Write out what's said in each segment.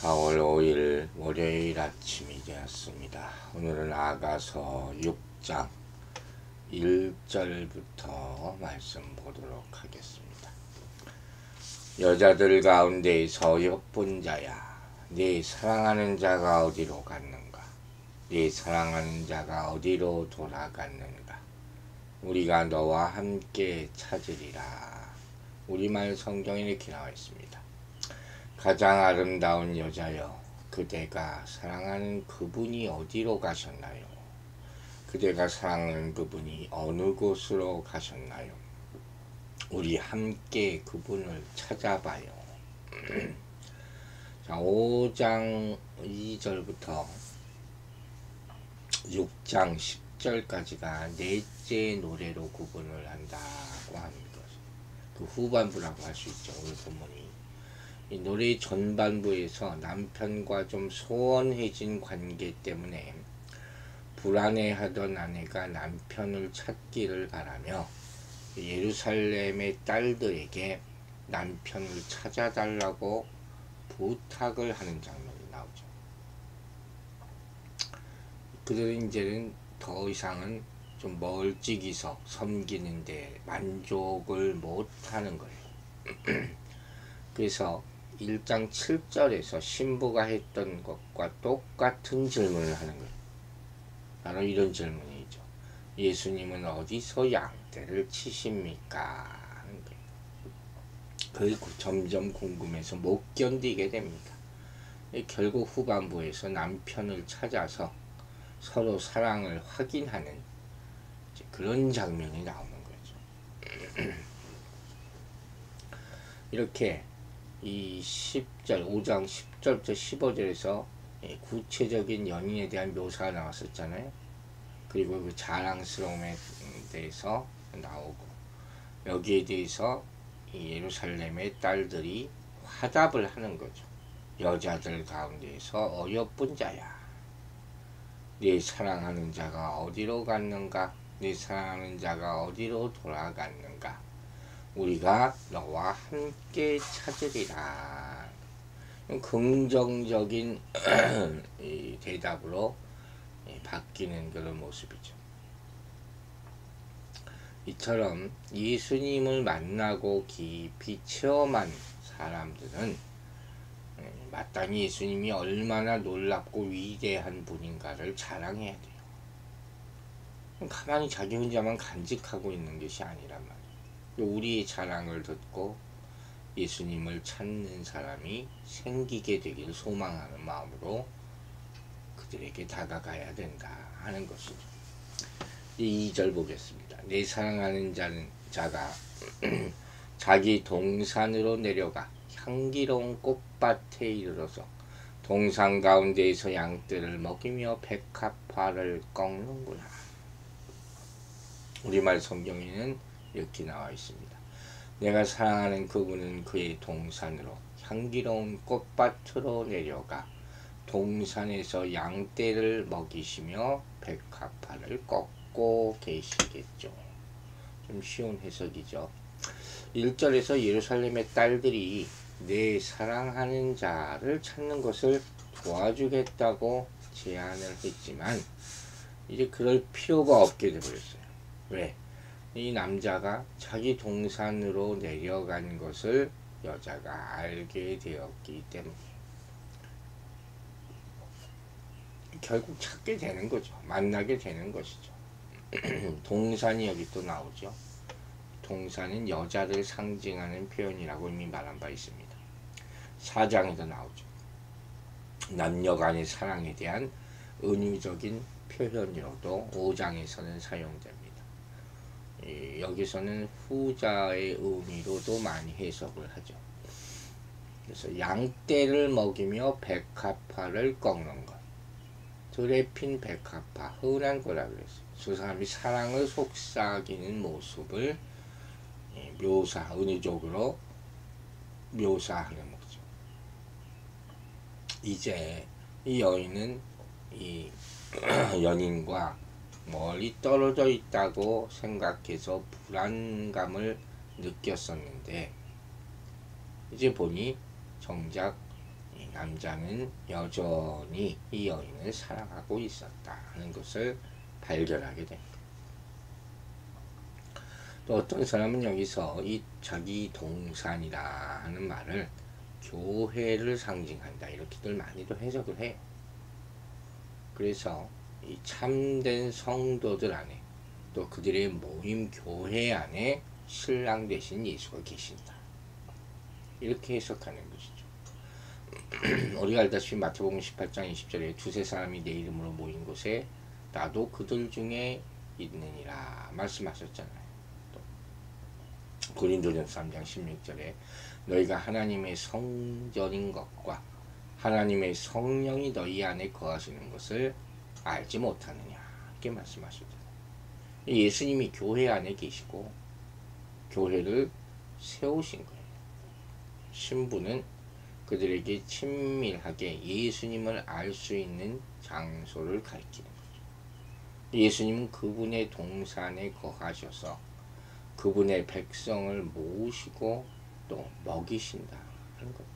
4월 5일 월요일 아침이 되었습니다. 오늘은 아가서 6장 1절부터 말씀 보도록 하겠습니다. 여자들 가운데에서 예쁜 자야, 네 사랑하는 자가 어디로 갔는가? 네 사랑하는 자가 어디로 돌아갔는가? 우리가 너와 함께 찾으리라. 우리말 성경에 이렇게 나와 있습니다. 가장 아름다운 여자여, 그대가 사랑하는 그분이 어디로 가셨나요? 그대가 사랑하는 그분이 어느 곳으로 가셨나요? 우리 함께 그분을 찾아봐요. 자, 5장 2절부터 6장 10절까지가 넷째 노래로 구분을 한다고 하는 것이죠. 그 후반부라고 할 수 있죠. 오늘 본문이. 이 노래 전반부에서 남편과 좀 소원해진 관계 때문에 불안해하던 아내가 남편을 찾기를 바라며 예루살렘의 딸들에게 남편을 찾아달라고 부탁을 하는 장면이 나오죠. 그들은 이제는 더 이상은 좀 멀찍이서 섬기는데 만족을 못하는 거예요. 그래서 1장 7절에서 신부가 했던 것과 똑같은 질문을 하는 거예요. 바로 이런 질문이죠. 예수님은 어디서 양떼를 치십니까? 하는 거예요. 그 점점 궁금해서 못 견디게 됩니다. 결국 후반부에서 남편을 찾아서 서로 사랑을 확인하는 그런 장면이 나오는 거죠. 이렇게 이 10절, 5장 10절부터 15절에서 구체적인 연인에 대한 묘사가 나왔었잖아요. 그리고 그 자랑스러움에 대해서 나오고, 여기에 대해서 이 예루살렘의 딸들이 화답을 하는 거죠. 여자들 가운데에서 어여쁜 자야, 네 사랑하는 자가 어디로 갔는가? 네 사랑하는 자가 어디로 돌아갔는가? 우리가 너와 함께 찾으리라. 긍정적인 대답으로 바뀌는 그런 모습이죠. 이처럼 예수님을 만나고 깊이 체험한 사람들은 마땅히 예수님이 얼마나 놀랍고 위대한 분인가를 자랑해야 돼요. 가만히 자기 혼자만 간직하고 있는 것이 아니란 말이에요. 우리의 자랑을 듣고 예수님을 찾는 사람이 생기게 되길 소망하는 마음으로 그들에게 다가가야 된다 하는 것이죠. 2절 보겠습니다. 내 사랑하는 자가 자기 동산으로 내려가 향기로운 꽃밭에 이르러서 동산 가운데에서 양떼를 먹이며 백합화를 꺾는구나. 우리말 성경에는 이렇게 나와 있습니다. 내가 사랑하는 그분은 그의 동산으로 향기로운 꽃밭으로 내려가 동산에서 양떼를 먹이시며 백합화를 꺾고 계시겠죠. 좀 쉬운 해석이죠. 1절에서 예루살렘의 딸들이 내 사랑하는 자를 찾는 것을 도와주겠다고 제안을 했지만 이제 그럴 필요가 없게 되어버렸어요. 왜? 이 남자가 자기 동산으로 내려간 것을 여자가 알게 되었기 때문에 결국 찾게 되는 거죠. 만나게 되는 것이죠. 동산이 여기 또 나오죠. 동산은 여자를 상징하는 표현이라고 이미 말한 바 있습니다. 4장에도 나오죠. 남녀 간의 사랑에 대한 은유적인 표현으로도 5장에서는 사용됩니다. 여기서는 후자의 의미로도 많이 해석을 하죠. 그래서 양떼를 먹이며 백합화를 꺾는 것. 들에 핀 백합화, 흔한 거라 그랬어요. 그 사람이 사랑을 속삭이는 모습을 은유적으로 묘사하는 거죠. 이제 이 여인은 이 연인과 멀리 떨어져 있다고 생각해서 불안감을 느꼈었는데 이제 보니 정작 남자는 여전히 이 여인을 사랑하고 있었다 하는 것을 발견하게 됩니다. 또 어떤 사람은 여기서 이 자기 동산이라 하는 말을 교회를 상징한다 이렇게들 많이도 해석을 해요. 그래서 이 참된 성도들 안에 또 그들의 모임 교회 안에 신랑 되신 예수가 계신다 이렇게 해석하는 것이죠. 우리가 알다시피 마태복음 18장 20절에 두세 사람이 내 이름으로 모인 곳에 나도 그들 중에 있느니라 말씀하셨잖아요. 고린도전서 3장 16절에 너희가 하나님의 성전인 것과 하나님의 성령이 너희 안에 거하시는 것을 알지 못하느냐 이렇게 말씀하셨잖아요. 예수님이 교회 안에 계시고 교회를 세우신 거예요. 신부는 그들에게 친밀하게 예수님을 알 수 있는 장소를 가리키는 거죠. 예수님은 그분의 동산에 거하셔서 그분의 백성을 모으시고 또 먹이신다 하는 거예요.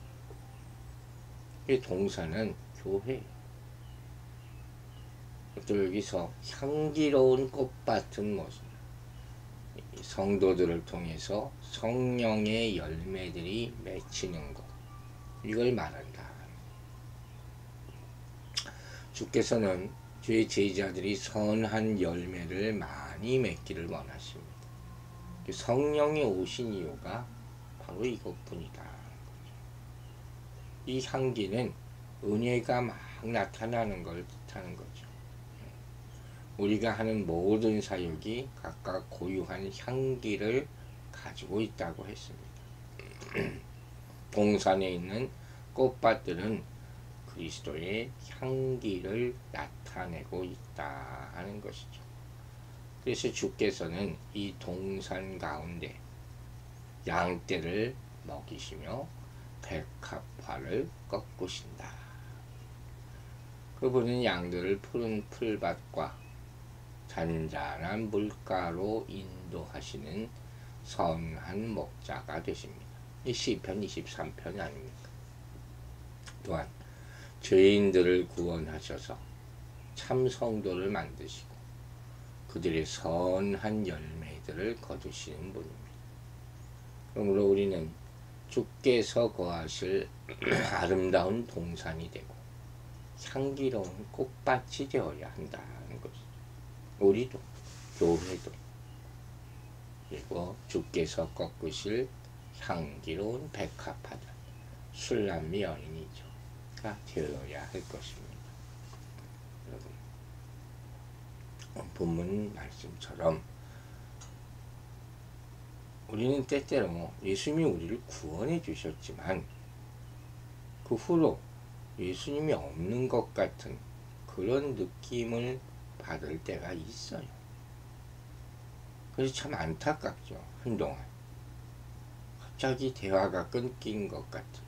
이 동산은 교회. 또 여기서 향기로운 꽃밭은 무엇이냐? 성도들을 통해서 성령의 열매들이 맺히는 것. 이걸 말한다. 주께서는 주의 제자들이 선한 열매를 많이 맺기를 원하십니다. 성령이 오신 이유가 바로 이것뿐이다. 이 향기는 은혜가 막 나타나는 걸 뜻하는 거죠. 우리가 하는 모든 사역이 각각 고유한 향기를 가지고 있다고 했습니다. 동산에 있는 꽃밭들은 그리스도의 향기를 나타내고 있다 하는 것이죠. 그래서 주께서는 이 동산 가운데 양떼를 먹이시며 백합화를 꺾으신다. 그분은 양들을 푸른 풀밭과 잔잔한 물가로 인도하시는 선한 목자가 되십니다. 이 시편 23편 아닙니까? 또한 죄인들을 구원하셔서 참 성도를 만드시고 그들의 선한 열매들을 거두시는 분입니다. 그러므로 우리는 주께서 거하실 아름다운 동산이 되고 향기로운 꽃밭이 되어야 한다는 것이죠. 우리도 교회도 그리고 주께서 꺾으실 향기로운 백합화들 술람미 여인이죠가 되어야 할 것입니다. 여러분, 본문 말씀처럼 우리는 때때로 예수님이 우리를 구원해 주셨지만 그 후로 예수님이 없는 것 같은 그런 느낌을 받을 때가 있어요. 그래서 참 안타깝죠. 한동안 갑자기 대화가 끊긴 것 같은.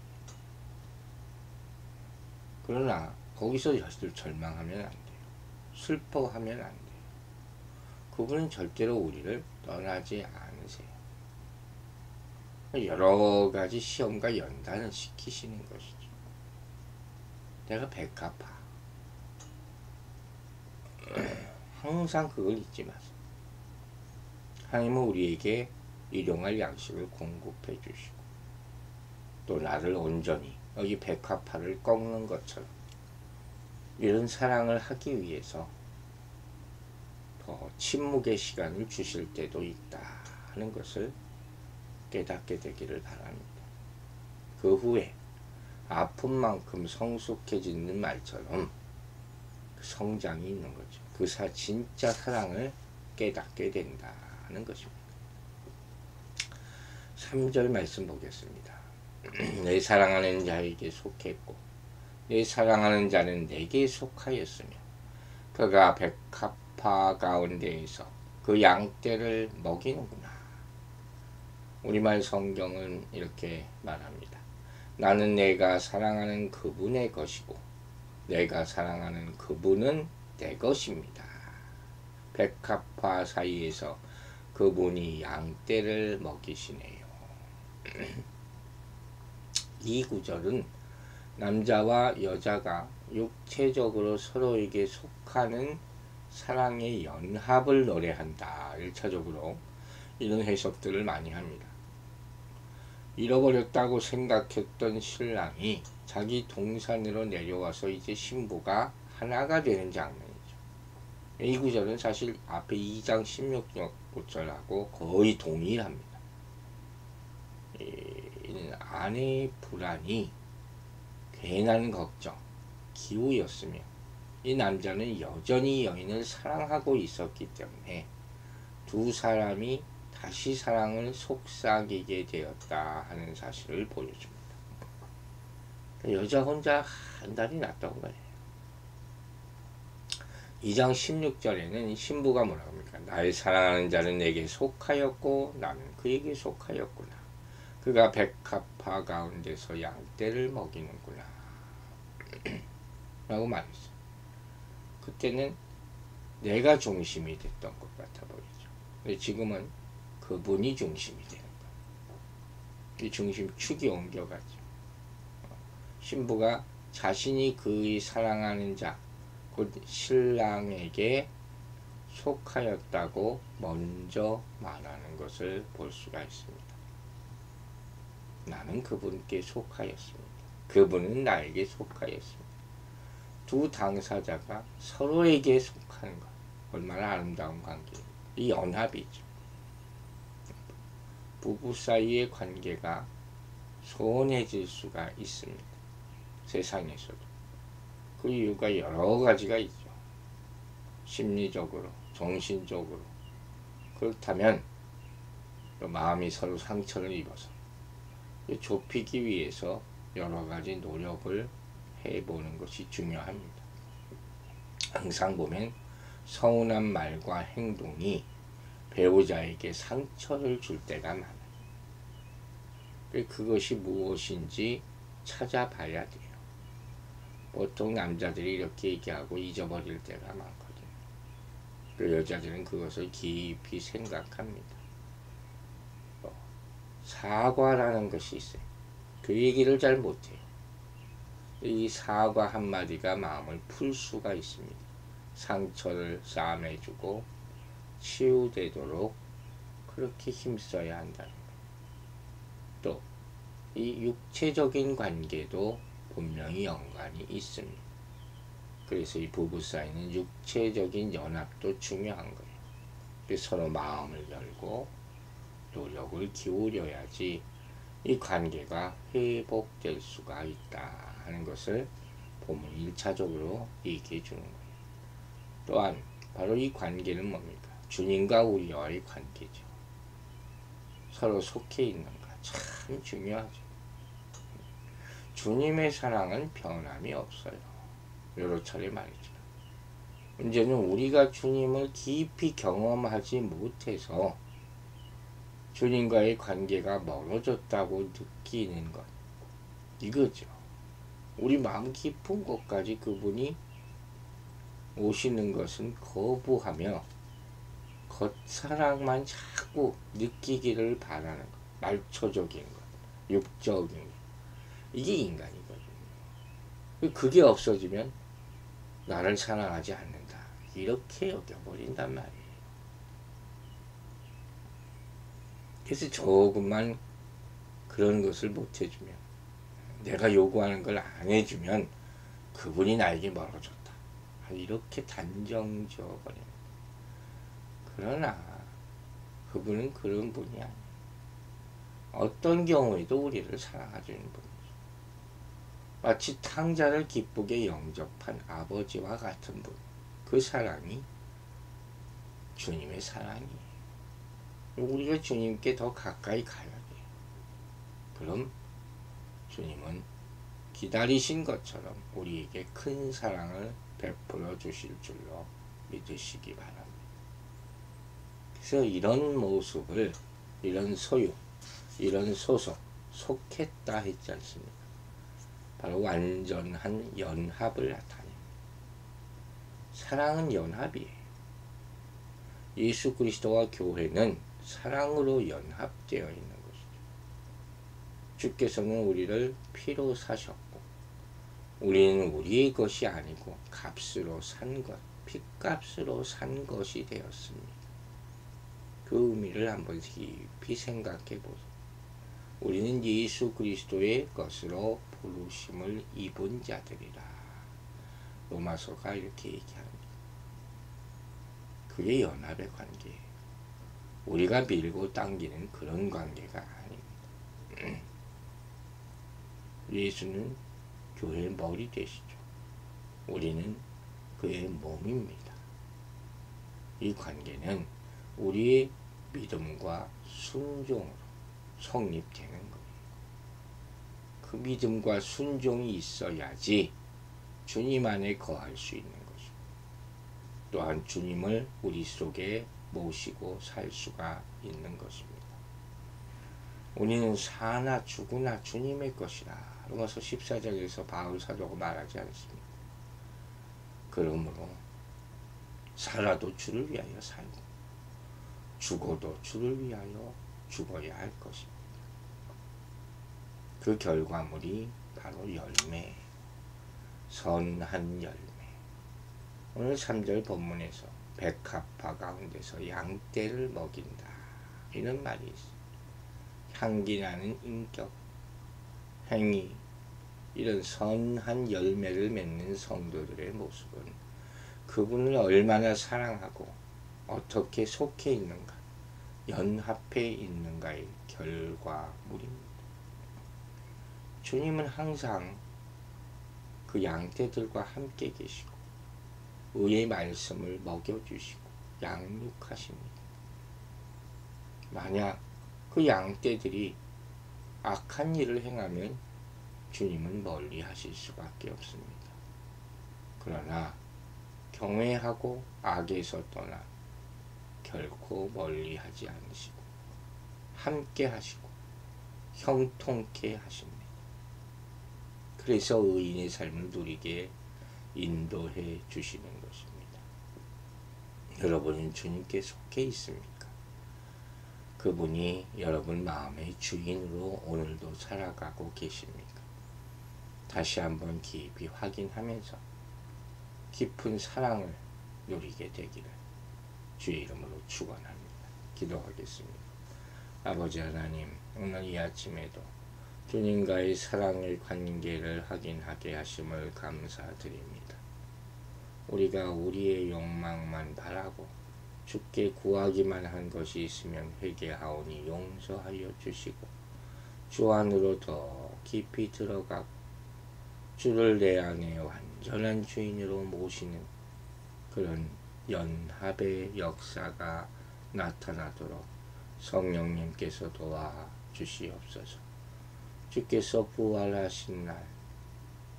그러나 거기서 절망하면 안 돼요. 슬퍼하면 안 돼요. 그분은 절대로 우리를 떠나지 않으세요. 여러 가지 시험과 연단을 시키시는 것이죠. 내가 백합화. 항상 그걸 잊지 마세요. 하나님은 우리에게 일용할 양식을 공급해 주시고 또 나를 온전히 여기 백합화를 꺾는 것처럼 이런 사랑을 하기 위해서 더 침묵의 시간을 주실 때도 있다 하는 것을 깨닫게 되기를 바랍니다. 그 후에 아픈 만큼 성숙해지는 말처럼 성장이 있는 거죠. 그 진짜 사랑을 깨닫게 된다는 것입니다. 3절 말씀 보겠습니다. 내 사랑하는 자에게 속했고 내 사랑하는 자는 내게 속하였으며 그가 백합화 가운데에서 그 양떼를 먹이는구나. 우리말 성경은 이렇게 말합니다. 나는 내가 사랑하는 그분의 것이고 내가 사랑하는 그분은 내 것입니다. 백합화 사이에서 그분이 양떼를 먹이시네요. 이 구절은 남자와 여자가 육체적으로 서로에게 속하는 사랑의 연합을 노래한다. 1차적으로 이런 해석들을 많이 합니다. 잃어버렸다고 생각했던 신랑이 자기 동산으로 내려와서 이제 신부가 하나가 되는 장면이죠. 이 구절은 사실 앞에 2장 16절하고 거의 동일합니다. 아내의 불안이 괜한 걱정, 기우였으며 이 남자는 여전히 여인을 사랑하고 있었기 때문에 두 사람이 다시 사랑을 속삭이게 되었다 하는 사실을 보여줍니다. 여자 혼자 한달이 났던 거예요. 2장 16절에는 신부가 뭐라고 합니까? 나의 사랑하는 자는 내게 속하였고 나는 그에게 속하였구나. 그가 백합화 가운데서 양떼를 먹이는구나 라고 말했어요. 그때는 내가 중심이 됐던 것 같아 보이죠. 근데 지금은 그분이 중심이 되는 거예요. 이 중심축이 옮겨가죠. 신부가 자신이 그의 사랑하는 자, 곧 신랑에게 속하였다고 먼저 말하는 것을 볼 수가 있습니다. 나는 그분께 속하였습니다. 그분은 나에게 속하였습니다. 두 당사자가 서로에게 속하는 것, 얼마나 아름다운 관계입니다. 이 연합이죠. 부부 사이의 관계가 소원해질 수가 있습니다. 세상에서도. 그 이유가 여러 가지가 있죠. 심리적으로, 정신적으로. 그렇다면 마음이 서로 상처를 입어서 좁히기 위해서 여러 가지 노력을 해보는 것이 중요합니다. 항상 보면 서운한 말과 행동이 배우자에게 상처를 줄 때가 많아요. 그것이 무엇인지 찾아봐야 돼요. 보통 남자들이 이렇게 얘기하고 잊어버릴 때가 많거든요. 그 여자들은 그것을 깊이 생각합니다. 사과라는 것이 있어요. 그 얘기를 잘 못해요. 이 사과 한마디가 마음을 풀 수가 있습니다. 상처를 싸매주고 치유되도록 그렇게 힘써야 한다는 거예요. 또 이 육체적인 관계도 분명히 연관이 있습니다. 그래서 이 부부 사이는 육체적인 연합도 중요한 거예요. 그래서 서로 마음을 열고 노력을 기울여야지 이 관계가 회복될 수가 있다 하는 것을 본문이 1차적으로 얘기해 주는 거예요. 또한 바로 이 관계는 뭡니까? 주님과 우리와의 관계죠. 서로 속해 있는가 참 중요하죠. 주님의 사랑은 변함이 없어요. 여러 차례 말했죠. 문제는 우리가 주님을 깊이 경험하지 못해서 주님과의 관계가 멀어졌다고 느끼는 것, 이거죠. 우리 마음 깊은 곳까지 그분이 오시는 것은 거부하며 겉사랑만 자꾸 느끼기를 바라는 것, 말초적인 것, 육적인 것, 이게 인간이거든요. 그게 없어지면 나를 사랑하지 않는다, 이렇게 여겨버린단 말이에요. 그래서 조금만 그런 것을 못해주면, 내가 요구하는 걸 안 해주면 그분이 나에게 멀어졌다, 이렇게 단정 지어버립니다. 그러나 그분은 그런 분이 아니에요. 어떤 경우에도 우리를 사랑해주는 분이죠. 마치 탕자를 기쁘게 영접한 아버지와 같은 분, 그 사랑이 주님의 사랑이에요. 우리가 주님께 더 가까이 가야 돼요. 그럼 주님은 기다리신 것처럼 우리에게 큰 사랑을 베풀어 주실 줄로 믿으시기 바랍니다. 그래서 이런 모습을, 이런 소유, 이런 소속, 속했다 했지 않습니까? 바로 완전한 연합을 나타냅니다. 사랑은 연합이에요. 예수 그리스도와 교회는 사랑으로 연합되어 있는 것이죠. 주께서는 우리를 피로 사셨고 우리는 우리의 것이 아니고 값으로 산 것, 핏값으로 산 것이 되었습니다. 그 의미를 한번 깊이 생각해 보세요. 우리는 예수 그리스도의 것으로 부르심을 입은 자들이라. 로마서가 이렇게 얘기합니다. 그게 연합의 관계예요. 우리가 밀고 당기는 그런 관계가 아닙니다. 예수는 교회의 머리 되시죠. 우리는 그의 몸입니다. 이 관계는 우리의 믿음과 순종으로 성립되는 거예요. 그 믿음과 순종이 있어야지 주님 안에 거할 수 있는 것이고, 또한 주님을 우리 속에 모시고 살 수가 있는 것입니다. 우리는 사나 죽으나 주님의 것이라 로마서 14장에서 바울 사도가 말하지 않습니까? 그러므로 살아도 주를 위하여 살고 죽어도 주를 위하여 죽어야 할 것입니다. 그 결과물이 바로 열매, 선한 열매. 오늘 3절 본문에서 백합화 가운데서 양떼를 먹인다, 이런 말이 있습니다. 향기나는 인격, 행위, 이런 선한 열매를 맺는 성도들의 모습은 그분을 얼마나 사랑하고 어떻게 속해 있는가, 연합해 있는가의 결과물입니다. 주님은 항상 그 양떼들과 함께 계시고 의의 말씀을 먹여주시고 양육하십니다. 만약 그 양떼들이 악한 일을 행하면 주님은 멀리 하실 수밖에 없습니다. 그러나 경외하고 악에서 떠나 결코 멀리 하지 않으시고 함께 하시고 형통케 하십니다. 그래서 의인의 삶을 누리게 인도해 주시는 것입니다. 여러분은 주님께 속해 있습니까? 그분이 여러분 마음의 주인으로 오늘도 살아가고 계십니까? 다시 한번 깊이 확인하면서 깊은 사랑을 누리게 되기를 주의 이름으로 축원합니다. 기도하겠습니다. 아버지 하나님, 오늘 이 아침에도 주님과의 사랑의 관계를 확인하게 하심을 감사드립니다. 우리가 우리의 욕망만 바라고 주께 구하기만 한 것이 있으면 회개하오니 용서하여 주시고 주 안으로 더 깊이 들어가고 주를 내 안에 완전한 주인으로 모시는 그런 연합의 역사가 나타나도록 성령님께서 도와 주시옵소서. 주께서 부활하신 날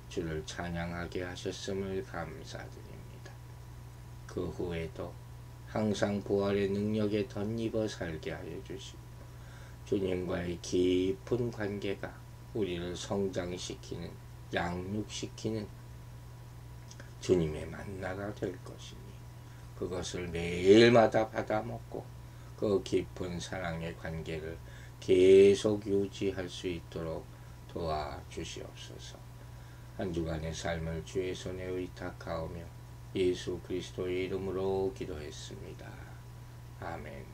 주를 찬양하게 하셨음을 감사드립니다. 그 후에도 항상 부활의 능력에 덧입어 살게 하여 주시고 주님과의 깊은 관계가 우리를 성장시키는, 양육시키는 주님의 만나가 될 것이니 그것을 매일마다 받아먹고 그 깊은 사랑의 관계를 계속 유지할 수 있도록 도와주시옵소서. 한 주간의 삶을 주의 손에 의탁하오며 예수 그리스도의 이름으로 기도했습니다. 아멘.